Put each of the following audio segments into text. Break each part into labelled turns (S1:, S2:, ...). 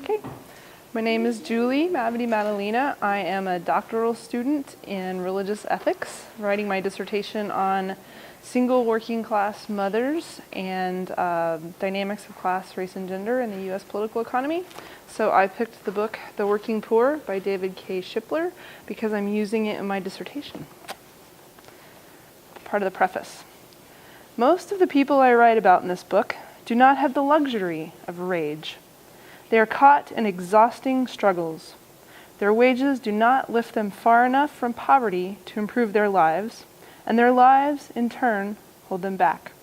S1: Okay. My name is Julie Mavity Maddalena. I am a doctoral student in religious ethics, writing my dissertation on single working class mothers and dynamics of class, race, and gender in the U.S. political economy. So I picked the book The Working Poor by David K. Shipler because I'm using it in my dissertation. Part of the preface. Most of the people I write about in this book do not have the luxury of rage. They are caught in exhausting struggles. Their wages do not lift them far enough from poverty to improve their lives, and their lives, in turn, hold them back.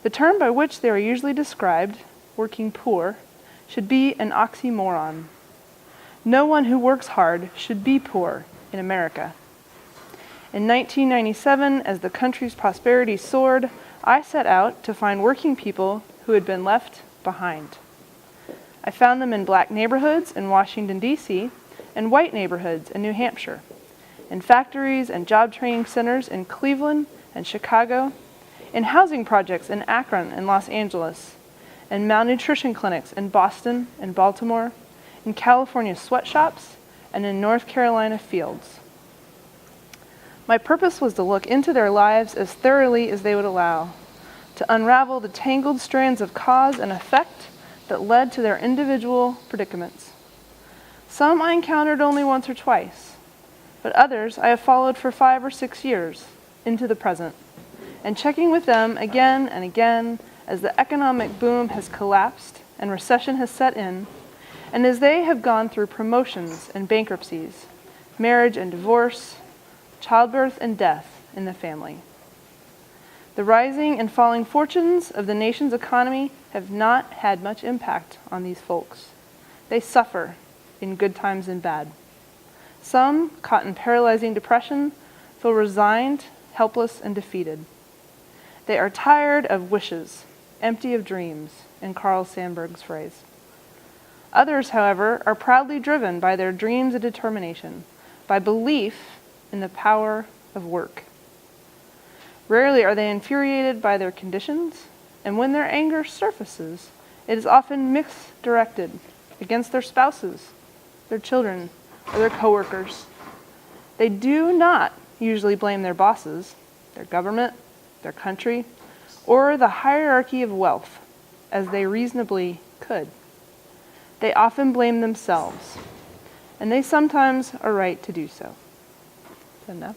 S1: The term by which they are usually described, working poor, should be an oxymoron. No one who works hard should be poor in America. In 1997, as the country's prosperity soared, I set out to find working people who had been left behind. I found them in black neighborhoods in Washington, D.C., and white neighborhoods in New Hampshire, in factories and job training centers in Cleveland and Chicago, in housing projects in Akron and Los Angeles, in malnutrition clinics in Boston and Baltimore, in California sweatshops, and in North Carolina fields. My purpose was to look into their lives as thoroughly as they would allow, to unravel the tangled strands of cause and effect that led to their individual predicaments. Some I encountered only once or twice, but others I have followed for 5 or 6 years into the present, and checking with them again and again as the economic boom has collapsed and recession has set in, and as they have gone through promotions and bankruptcies, marriage and divorce, childbirth and death in the family. The rising and falling fortunes of the nation's economy have not had much impact on these folks. They suffer in good times and bad. Some, caught in paralyzing depression, feel resigned, helpless, and defeated. They are tired of wishes, empty of dreams, in Carl Sandburg's phrase. Others, however, are proudly driven by their dreams and determination, by belief in the power of work. Rarely are they infuriated by their conditions, and when their anger surfaces, it is often misdirected against their spouses, their children, or their coworkers. They do not usually blame their bosses, their government, their country, or the hierarchy of wealth, as they reasonably could. They often blame themselves, and they sometimes are right to do so. Is that enough?